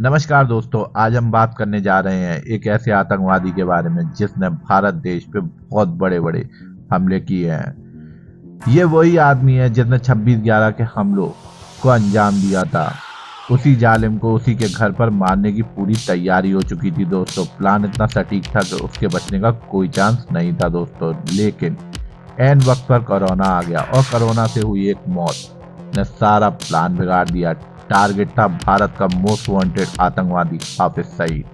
नमस्कार दोस्तों, आज हम बात करने जा रहे हैं एक ऐसे आतंकवादी के बारे में जिसने भारत देश पे बहुत बड़े-बड़े हमले किए हैं। ये वही आदमी है जिसने 26/11 के हमलों को अंजाम दिया था। उसी जालिम को उसी के घर पर मारने की पूरी तैयारी हो चुकी थी दोस्तों। प्लान इतना सटीक था कि उसके बचने का कोई चांस नहीं था दोस्तों। लेकिन ऐन वक्त पर कोरोना आ गया और कोरोना से हुई एक मौत ने सारा प्लान बिगाड़ दिया। टारगेट था भारत का मोस्ट वांटेड आतंकवादी हाफिज सईद।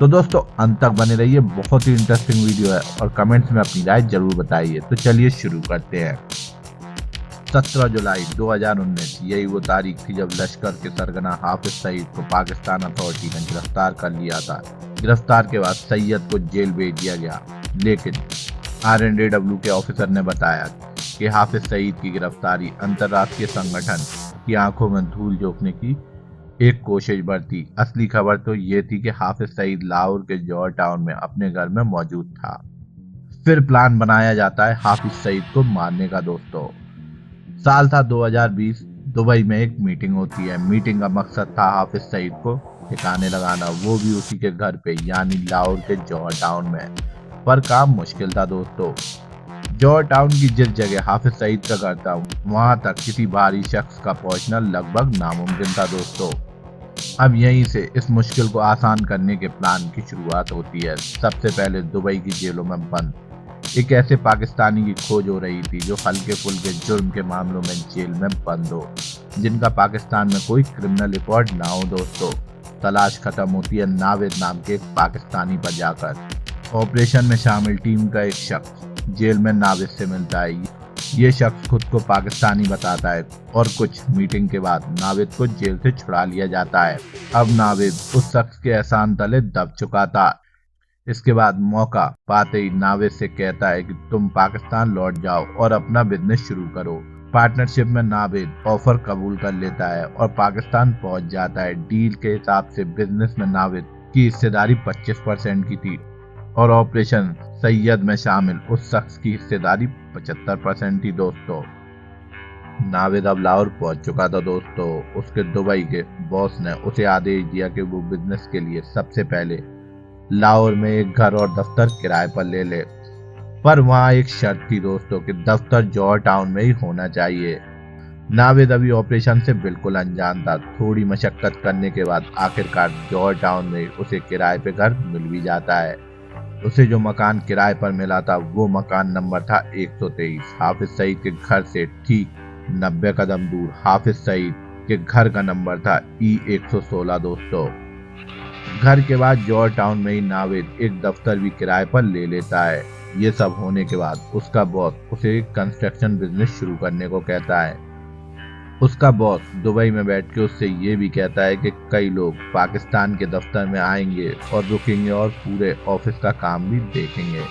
तो दोस्तों अंत तक बने रहिए, बहुत ही इंटरेस्टिंग वीडियो है और कमेंट्स में अपनी राय जरूर बताइए। तो चलिए शुरू करते हैं। 17 जुलाई 2019 यही वो तारीख थी जब लश्कर के सरगना हाफिज सईद को पाकिस्तान अथॉरिटी ने गिरफ्तार कर लिया था। गिरफ्तार के बाद सैयद को जेल भेज दिया गया, लेकिन RNDW के ऑफिसर ने बताया कि हाफिज सईद की गिरफ्तारी अंतर्राष्ट्रीय संगठन की आंखों में धूल झोंकने की एक कोशिश बढ़ती। असली खबर तो ये थी कि हाफिज सईद लाहौर के जॉर्ज टाउन में अपने घर में मौजूद था। फिर प्लान बनाया जाता है हाफिज सईद को मारने का दोस्तों। साल था 2020। दुबई में एक मीटिंग होती है। मीटिंग का मकसद था हाफिज सईद को ठिकाने लगाना, वो भी उसी के घर पे यानी लाहौर के जॉर्ज टाउन में। पर काम मुश्किल था दोस्तों। जॉर्ज टाउन की जिस जगह हाफिज सईद का घर था, वहां तक किसी बाहरी शख्स का पहुंचना लगभग नामुमकिन था दोस्तों। अब यहीं से इस मुश्किल को आसान करने के प्लान की शुरुआत होती है। सबसे पहले दुबई की जेलों में बंद एक ऐसे पाकिस्तानी की खोज हो रही थी जो हल्के फुल्के जुर्म के मामलों में जेल में बंद हो, जिनका पाकिस्तान में कोई क्रिमिनल रिकॉर्ड ना हो दोस्तों। तलाश खत्म होती है नावेद नाम के एक पाकिस्तानी पर जाकर। ऑपरेशन में शामिल टीम का एक शख्स जेल में नावेद से मिलता है। ये शख्स खुद को पाकिस्तानी बताता है और कुछ मीटिंग के बाद नावेद को जेल से छुड़ा लिया जाता है। अब नावेद उस शख्स के एहसान तले दब चुका था। इसके बाद मौका पाते ही नावेद से कहता है कि तुम पाकिस्तान लौट जाओ और अपना बिजनेस शुरू करो। पार्टनरशिप में नावेद ऑफर कबूल कर लेता है और पाकिस्तान पहुंच जाता है। डील के हिसाब से बिजनेस में नावेद की हिस्सेदारी 25% की थी और ऑपरेशन सैयद में शामिल उस शख्स की हिस्सेदारी 75% थी दोस्तों। नावेद अब लाहौर पहुंच चुका था दोस्तों। उसके दुबई के बॉस ने उसे आदेश दिया कि वो बिजनेस के लिए सबसे पहले लाहौर में एक घर और दफ्तर किराए पर ले ले। पर वहां एक शर्त थी दोस्तों कि दफ्तर जॉर्ज टाउन में ही होना चाहिए। नावेद अभी ऑपरेशन से बिल्कुल अनजान था। थोड़ी मशक्कत करने के बाद आखिरकार जॉर्ज टाउन में उसे किराए पे घर मिल भी जाता है। उसे जो मकान किराए पर मिला था वो मकान नंबर था 123। हाफिज सईद के घर से ठीक 90 कदम दूर हाफिज सईद के घर का नंबर था E116 दोस्तों। घर के बाद जॉर्ज टाउन में ही नावेद एक दफ्तर भी किराए पर ले लेता है। ये सब होने के बाद उसका बॉस उसे कंस्ट्रक्शन बिजनेस शुरू करने को कहता है। उसका बॉस दुबई में बैठ के उससे ये भी कहता है कि कई लोग पाकिस्तान के दफ्तर में आएंगे और रुकेंगे और पूरे ऑफिस का काम भी देखेंगे।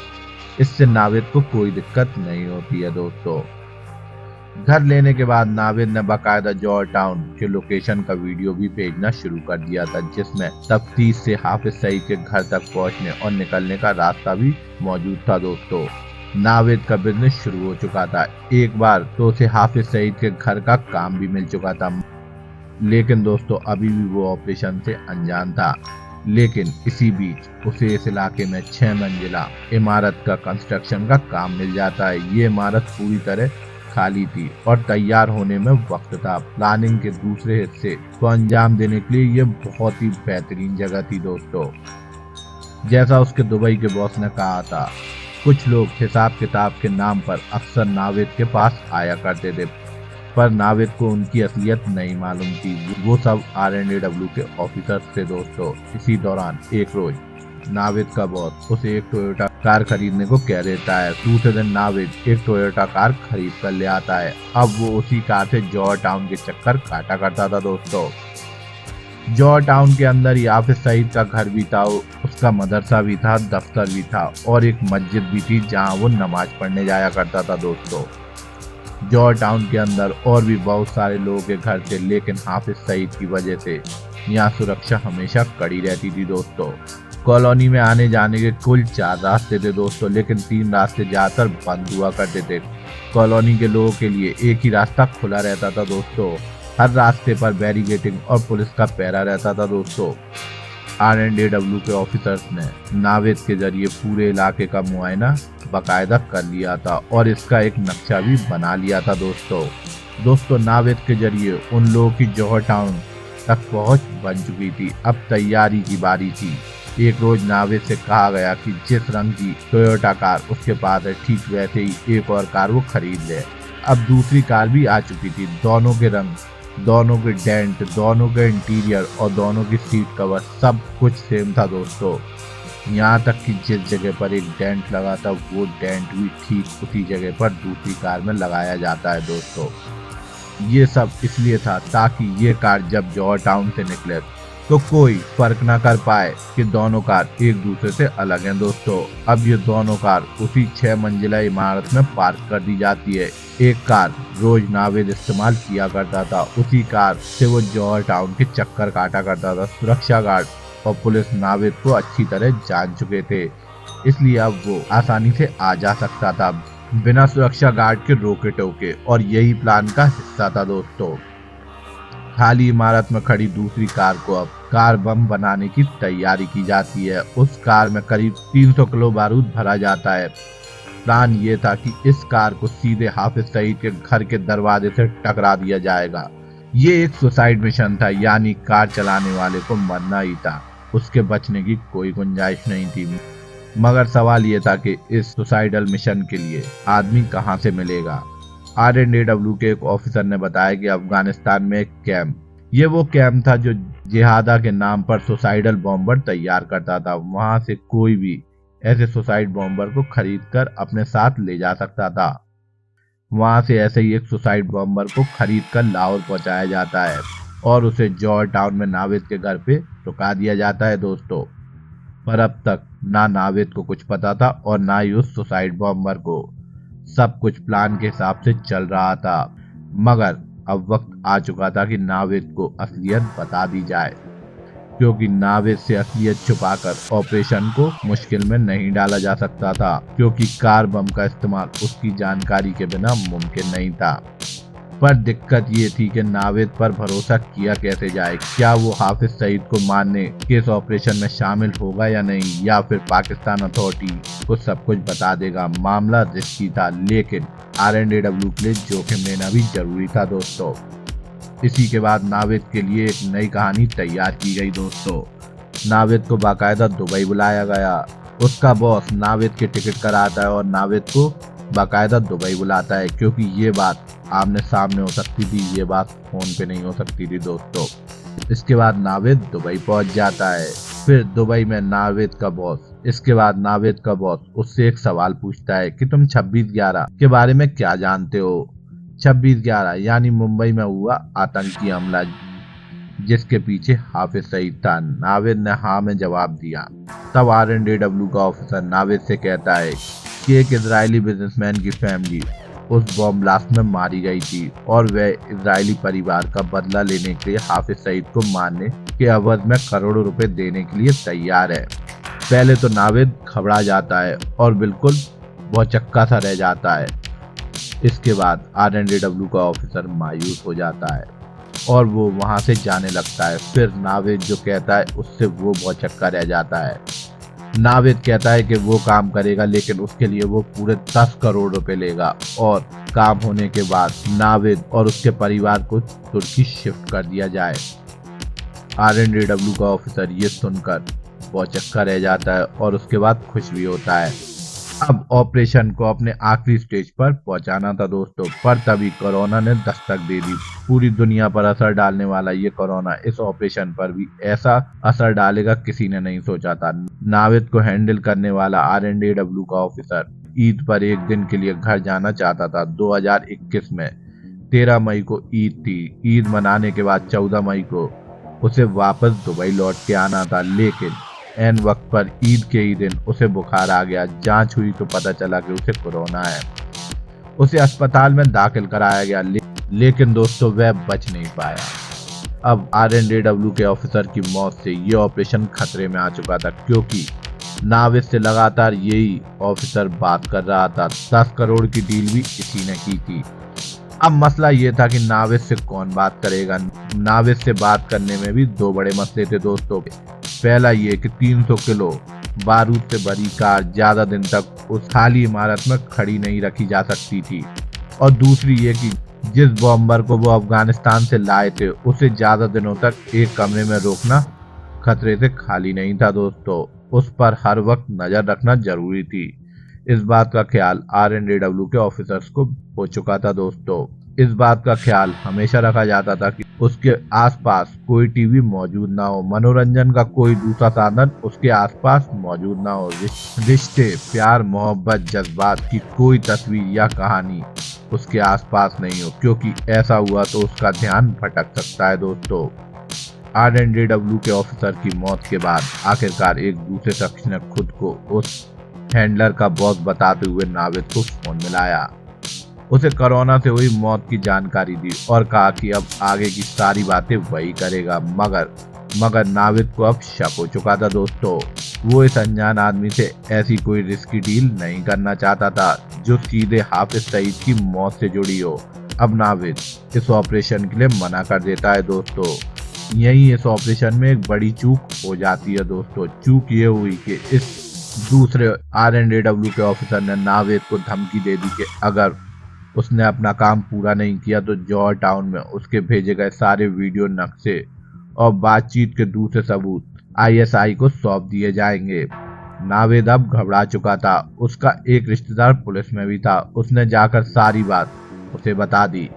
इससे नावेद को कोई दिक्कत नहीं होती है दोस्तों। घर लेने के बाद नावेद ने बाकायदा जॉर्ज टाउन के लोकेशन का वीडियो भी भेजना शुरू कर दिया था, जिसमें तफ्तीश से हाफिज सईद के घर तक पहुंचने और निकलने का रास्ता भी मौजूद था दोस्तों। नावेद का बिजनेस शुरू हो चुका था। एक बार तो उसे हाफिज सईद के घर का काम भी मिल चुका था, लेकिन दोस्तों अभी भी वो ऑपरेशन से अनजान था। लेकिन इसी बीच उसे इस इलाके में 6 मंजिला इमारत का कंस्ट्रक्शन का काम मिल जाता है। ये इमारत पूरी तरह खाली थी और तैयार होने में वक्त था। प्लानिंग के दूसरे हिस्से को अंजाम देने के लिए ये बहुत ही बेहतरीन जगह थी दोस्तों। जैसा उसके दुबई के बॉस ने कहा था, कुछ लोग हिसाब किताब के नाम पर अक्सर नावेद के पास आया करते थे, पर नावेद को उनकी असलियत नहीं मालूम थी। वो सब RNDW के ऑफिसर थे दोस्तों। इसी दौरान एक रोज नावेद का बॉस उसे एक टोयोटा कार खरीदने को कह देता है। दूसरे दिन नावेद एक टोयोटा कार खरीद कर ले आता है। अब वो उसी कार से जॉर्ज टाउन के चक्कर काटा करता था दोस्तों। जॉर्ज टाउन के अंदर ही हाफिज सईद का घर भी था, उसका मदरसा भी था, दफ्तर भी था और एक मस्जिद भी थी जहां वो नमाज पढ़ने जाया करता था दोस्तों। जॉर्ज टाउन के अंदर और भी बहुत सारे लोगों के घर थे, लेकिन हाफिज सईद की वजह से यहाँ सुरक्षा हमेशा कड़ी रहती थी दोस्तों। कॉलोनी में आने जाने के कुल 4 रास्ते थे दोस्तों, लेकिन 3 रास्ते ज्यादातर बंद हुआ करते थे। कॉलोनी के लोगों के लिए एक ही रास्ता खुला रहता था दोस्तों। हर रास्ते पर बैरिकेडिंग और पुलिस का पहरा रहता था दोस्तों। RNDW के ऑफिसर्स ने नावेद के जरिए पूरे इलाके का मुआयना बाकायदा कर लिया था और इसका एक नक्शा भी बना लिया था दोस्तों नावेद के जरिए उन लोगों की जौहर टाउन तक पहुंच बन चुकी थी। अब तैयारी की बारी थी। एक रोज नावेद से कहा गया कि जिस रंग की टोयोटा कार उसके पास है ठीक वैसे ही एक और कार वो खरीद ले। अब दूसरी कार भी आ चुकी थी। दोनों के रंग, दोनों के डेंट, दोनों के इंटीरियर और दोनों की सीट कवर सब कुछ सेम था दोस्तों। यहाँ तक कि जिस जगह पर एक डेंट लगा था वो डेंट भी ठीक उसी जगह पर दूसरी कार में लगाया जाता है दोस्तों। ये सब इसलिए था ताकि ये कार जब जौहर टाउन से निकले तो कोई फर्क ना कर पाए कि दोनों कार एक दूसरे से अलग हैं दोस्तों। अब ये दोनों कार उसी 6 मंजिला इमारत में पार्क कर दी जाती है। एक कार रोज नावेद इस्तेमाल किया करता था, उसी कार से वो जौहर टाउन के चक्कर काटा करता था। सुरक्षा गार्ड और पुलिस नावेद को अच्छी तरह जान चुके थे, इसलिए अब वो आसानी से आ जा सकता था बिना सुरक्षा गार्ड के रोके टोके, और यही प्लान का हिस्सा था दोस्तों। खाली इमारत में खड़ी दूसरी कार को अब कार बम बनाने की तैयारी की जाती है। उस कार में करीब 300 किलो बारूद भरा जाता है। प्लान ये था कि इस कार को सीधे हाफिज सईद के घर के दरवाजे से टकरा दिया जाएगा। ये एक सुसाइड मिशन था, यानी कार चलाने वाले को मरना ही था, उसके बचने की कोई गुंजाइश नहीं थी। मगर सवाल ये था कि इस सुसाइडल मिशन के लिए आदमी कहाँ से मिलेगा। RNDW के एक ऑफिसर ने बताया कि अफगानिस्तान में एक कैंप, ये वो कैंप था जो जिहादा के नाम पर सुसाइडल बॉम्बर तैयार करता था। वहां से कोई भी ऐसे सुसाइड बॉम्बर को खरीदकर अपने साथ ले जा सकता था। वहां से ऐसे ही एक सुसाइड बॉम्बर को खरीदकर लाहौर पहुंचाया जाता है और उसे जौहर टाउन में नावेद के घर पे रुका दिया जाता है दोस्तों। पर अब तक ना नावेद को कुछ पता था और ना ही उस सुसाइड बॉम्बर को। सब कुछ प्लान के हिसाब से चल रहा था, मगर अब वक्त आ चुका था कि नावेद को असलियत बता दी जाए, क्योंकि नावेद से असलियत छुपाकर ऑपरेशन को मुश्किल में नहीं डाला जा सकता था, क्योंकि कार बम का इस्तेमाल उसकी जानकारी के बिना मुमकिन नहीं था। पर दिक्कत ये थी कि नावेद पर भरोसा किया कैसे जाए। क्या वो हाफिज सईद को मारने के इस ऑपरेशन में शामिल होगा या नहीं, या फिर पाकिस्तान अथॉरिटी को सब कुछ बता देगा। मामला रिस्की था, लेकिन RNDW के लिए जोखिम लेना भी जरूरी था दोस्तों। इसी के बाद नावेद के लिए एक नई कहानी तैयार की गई दोस्तों। नावेद को बाकायदा दुबई बुलाया गया। उसका बॉस नावेद के टिकट कराता है और नावेद को बाकायदा दुबई बुलाता है, क्योंकि ये बात आमने सामने हो सकती थी, ये बात फोन पे नहीं हो सकती थी दोस्तों। इसके बाद नावेद दुबई पहुंच जाता है। फिर दुबई में नावेद का बॉस उससे एक सवाल पूछता है कि तुम 26/11 के बारे में क्या जानते हो। 26/11 यानी मुंबई में हुआ आतंकी हमला जिसके पीछे हाफिज सईद था। नावेद ने हाँ में जवाब दिया। तब RNDW का ऑफिसर नावेद से कहता है कि एक इजरायली बिजनेसमैन की फैमिली उस बॉम्ब ब्लास्ट में मारी गई थी और वह इजरायली परिवार का बदला लेने के लिए हाफिज सईद को मारने के एवज में करोड़ों रुपए देने के लिए तैयार है। पहले तो नावेद घबरा जाता है और बिल्कुल भौचक्का सा रह जाता है। इसके बाद RNDW का ऑफिसर मायूस हो जाता है और वो वहां से जाने लगता है। फिर नावेद जो कहता है उससे वो भौचक्का रह जाता है। नावेद कहता है कि वो काम करेगा, लेकिन उसके लिए वो पूरे 10 करोड़ रुपए लेगा और काम होने के बाद नावेद और उसके परिवार को तुर्की शिफ्ट कर दिया जाए। RNDW का ऑफिसर ये सुनकर भौचक्का रह जाता है और उसके बाद खुश भी होता है। अब ऑपरेशन को अपने आखिरी स्टेज पर पहुंचाना था दोस्तों, पर तभी कोरोना ने दस्तक दे दी। पूरी दुनिया पर असर डालने वाला ये कोरोना इस ऑपरेशन पर भी ऐसा असर डालेगा किसी ने नहीं सोचा था। नावेद को हैंडल करने वाला RNDW का ऑफिसर ईद पर एक दिन के लिए घर जाना चाहता था। 2021 में 13 मई को ईद थी। ईद मनाने के बाद 14 मई को उसे वापस दुबई लौट के आना था, लेकिन एन वक्त पर ईद के ही दिन उसे बुखार आ गया। जांच हुई तो पता चला कि उसे कोरोना है। उसे अस्पताल में दाखिल कराया गया, लेकिन दोस्तों वह बच नहीं पाया। अब RNDW के ऑफिसर की मौत से ये ऑपरेशन खतरे में आ चुका था, क्योंकि नावेद से लगातार यही ऑफिसर बात कर रहा था। 10 करोड़ की डील भी इसी ने की थी। अब मसला ये था कि नाविद से कौन बात करेगा। नाविद से बात करने में भी दो बड़े मसले थे दोस्तों। पहला ये कि 300 किलो बारूद से भरी कार ज्यादा दिन तक उस खाली इमारत में खड़ी नहीं रखी जा सकती थी, और दूसरी ये कि जिस बॉम्बर को वो अफगानिस्तान से लाए थे उसे ज्यादा दिनों तक एक कमरे में रोकना खतरे से खाली नहीं था दोस्तों। उस पर हर वक्त नजर रखना जरूरी थी। इस बात का ख्याल RNDW के ऑफिसर्स को हो चुका था दोस्तों। इस बात का ख्याल हमेशा रखा जाता था कि उसके आसपास कोई टीवी मौजूद ना हो, मनोरंजन का कोई दूसरा साधन उसके आसपास मौजूद ना हो, रिश्ते, प्यार, मोहब्बत, जज्बात की कोई तस्वीर या कहानी उसके आसपास नहीं हो, क्योंकि ऐसा हुआ तो उसका ध्यान भटक सकता है दोस्तों। RNDW के ऑफिसर की मौत के बाद आखिरकार एक दूसरे शख्स ने खुद को उस हैंडलर का बॉस बताते हुए नाविद को फोन मिलाया। उसे कोरोना से हुई मौत की जानकारी दी और कहा कि अब आगे की सारी बातें वही करेगा। मगर नाविद को अब शक हो चुका था दोस्तों। वो इस अनजान आदमी से ऐसी कोई रिस्की डील नहीं करना चाहता था जो सीधे हाफिज सईद की मौत से जुड़ी हो। अब नाविद इस ऑपरेशन के लिए मना कर देता है दोस्तों। यही इस ऑपरेशन में एक बड़ी चूक हो जाती है दोस्तों। चूक ये हुई कि इस दूसरे RNDW के ऑफिसर ने नाविद को धमकी दे दी कि अगर उसने अपना काम पूरा नहीं किया तो जॉर्ज टाउन में उसके भेजे गए सारे वीडियो नक्शे और बातचीत के दूसरे सबूत ISI को सौंप दिए जाएंगे। नाविद अब घबरा चुका था। उसका एक रिश्तेदार पुलिस में भी था। उसने जाकर सारी बात उसे बता दी।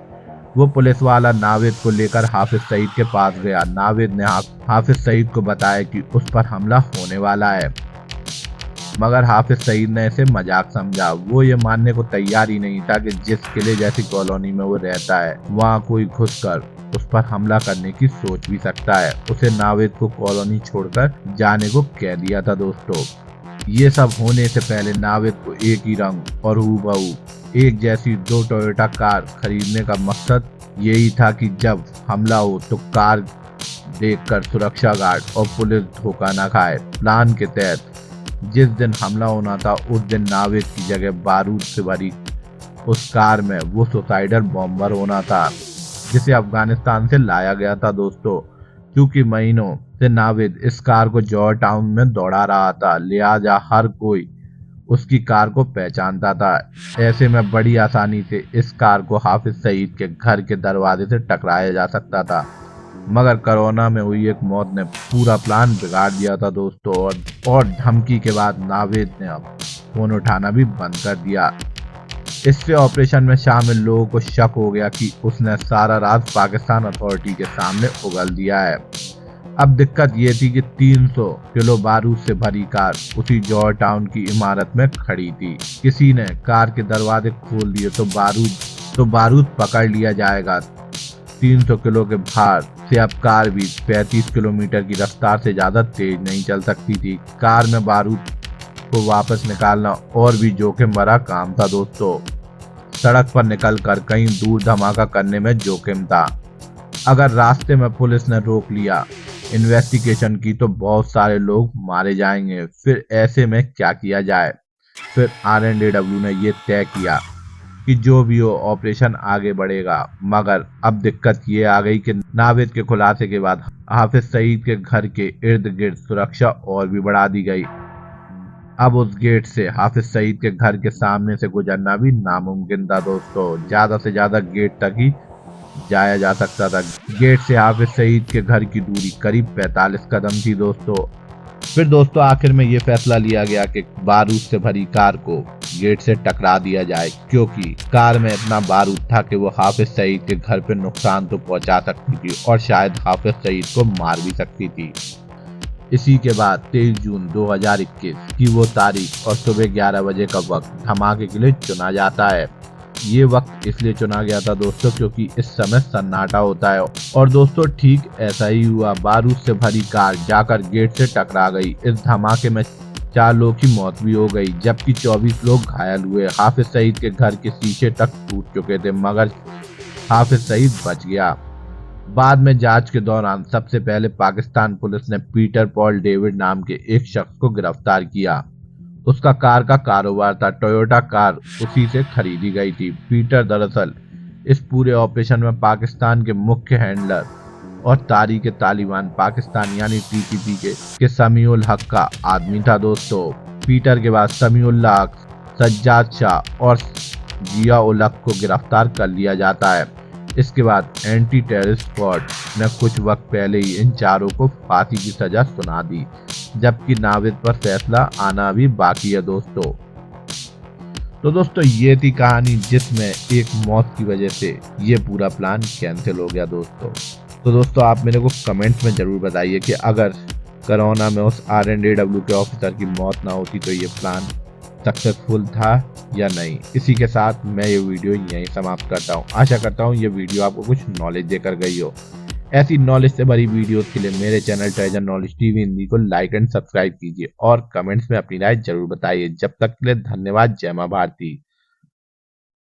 वो पुलिस वाला नाविद को लेकर हाफिज सईद के पास गया। नाविद ने हाफिज सईद को बताया कि उस पर हमला होने वाला है, मगर हाफिज सईद ने इसे मजाक समझा। वो ये मानने को तैयार ही नहीं था कि जिस किले जैसी कॉलोनी में वो रहता है वहाँ कोई घुसकर उस पर हमला करने की सोच भी सकता है। उसे नाविद को कॉलोनी छोड़कर जाने को कह दिया था दोस्तों। ये सब होने से पहले नाविद को एक ही रंग और हूबहू एक जैसी 2 टोयोटा कार खरीदने का मकसद यही था कि जब हमला हो तो कार देखकर सुरक्षा गार्ड और पुलिस धोखा न खाए। प्लान के तहत जिस दिन हमला होना था उस दिन नाविद की जगह बारूद से भरी उस कार में वो सुसाइडल बॉम्बर होना था जिसे अफगानिस्तान से लाया गया था दोस्तों। क्योंकि महीनों से नाविद इस कार को जॉर्ज टाउन में दौड़ा रहा था, लिहाजा हर कोई उसकी कार को पहचानता था। ऐसे में बड़ी आसानी से इस कार को हाफिज सईद के घर के दरवाजे से टकराया जा सकता था। मगर कोरोना में हुई एक मौत ने पूरा प्लान बिगाड़ दिया था दोस्तों। और धमकी के बाद नाविद ने अब फोन उठाना भी बंद कर दिया। इससे ऑपरेशन में शामिल लोगों को शक हो गया कि उसने सारा राज पाकिस्तान अथॉरिटी के सामने उगल दिया है। अब दिक्कत ये थी कि 300 किलो बारूद से भरी कार उसी जॉर्ज टाउन की इमारत में खड़ी थी। किसी ने कार के दरवाजे खोल दिए तो बारूद पकड़ लिया जाएगा। 300 किलो के भार से अब कार भी 35 किलोमीटर की रफ्तार से ज्यादा तेज नहीं चल सकती थी। कार में बारूद को वापस निकालना और भी जोखिम भरा काम था दोस्तों। सड़क पर निकलकर कहीं दूर धमाका करने में जोखिम था। अगर रास्ते में पुलिस ने रोक लिया, इन्वेस्टिगेशन की, तो बहुत सारे लोग मारे जाएंगे। फिर ऐसे में क्या किया जाए? फिर RNDW ने ये तय किया कि जो भी हो ऑपरेशन आगे बढ़ेगा। मगर अब दिक्कत ये आ गई कि नाविद के खुलासे के बाद हाफिज सईद के घर के इर्द गिर्द सुरक्षा और भी बढ़ा दी गई। अब उस गेट से हाफिज सईद के घर के सामने से गुजरना भी नामुमकिन था दोस्तों। ज्यादा से ज्यादा गेट तक ही जाया जा सकता था। गेट से हाफिज सईद के घर की दूरी करीब 45 कदम थी दोस्तों। फिर दोस्तों आखिर में ये फैसला लिया गया कि बारूद से भरी कार को गेट से टकरा दिया जाए, क्योंकि कार में इतना बारूद था कि वो हाफिज सईद के घर पे नुकसान तो पहुंचा सकती थी और शायद हाफिज सईद को मार भी सकती थी। इसी के बाद 23 जून 2021 की वो तारीख और सुबह 11 बजे का वक्त धमाके के लिए चुना जाता है। ये वक्त इसलिए चुना गया था दोस्तों क्योंकि इस समय सन्नाटा होता है। और दोस्तों ठीक ऐसा ही हुआ। बारूद से भरी कार जाकर गेट से टकरा गई। इस धमाके में 4 लोगों की मौत भी हो गई, जबकि 24 लोग घायल हुए। हाफिज सईद के घर के शीशे तक टूट चुके थे, मगर हाफिज सईद बच गया। बाद में जांच के दौरान सबसे पहले पाकिस्तान पुलिस ने पीटर पॉल डेविड नाम के एक शख्स को गिरफ्तार किया। उसका कार का कारोबार था। टोयोटा कार उसी से खरीदी गई थी। पीटर दरअसल इस पूरे ऑपरेशन में पाकिस्तान के मुख्य हैंडलर और तारीख तालिबान पाकिस्तान यानी टीटीपी के समीउल हक का आदमी था दोस्तों। पीटर के बाद समीउल्लाह हक, सज्जाद शाह और जिया उल हक को गिरफ्तार कर लिया जाता है। इसके बाद एंटी टेररिस्ट स्क्वाड ने कुछ वक्त पहले ही इन चारों को फांसी की सजा सुना दी, जबकि नाविद पर फैसला आना भी बाकी है दोस्तों। तो दोस्तों ये थी कहानी जिसमें एक मौत की वजह से ये पूरा प्लान कैंसिल हो गया दोस्तों। तो दोस्तों आप मेरे को कमेंट्स में जरूर बताइए कि अगर कोरोना में उस RNAW के ऑफिसर की मौत ना होती तो ये प्लान सक्सेसफुल था या नहीं। इसी के साथ मैं ये वीडियो यहीं समाप्त करता हूँ। आशा करता हूँ ये वीडियो आपको कुछ नॉलेज देकर गई हो। ऐसी नॉलेज से भरी वीडियोस के लिए मेरे channel treasure knowledge TV Hindi को लाइक एंड सब्सक्राइब कीजिए और कमेंट्स में अपनी राय जरूर बताइए। जब तक के लिए धन्यवाद। जय मां भारती।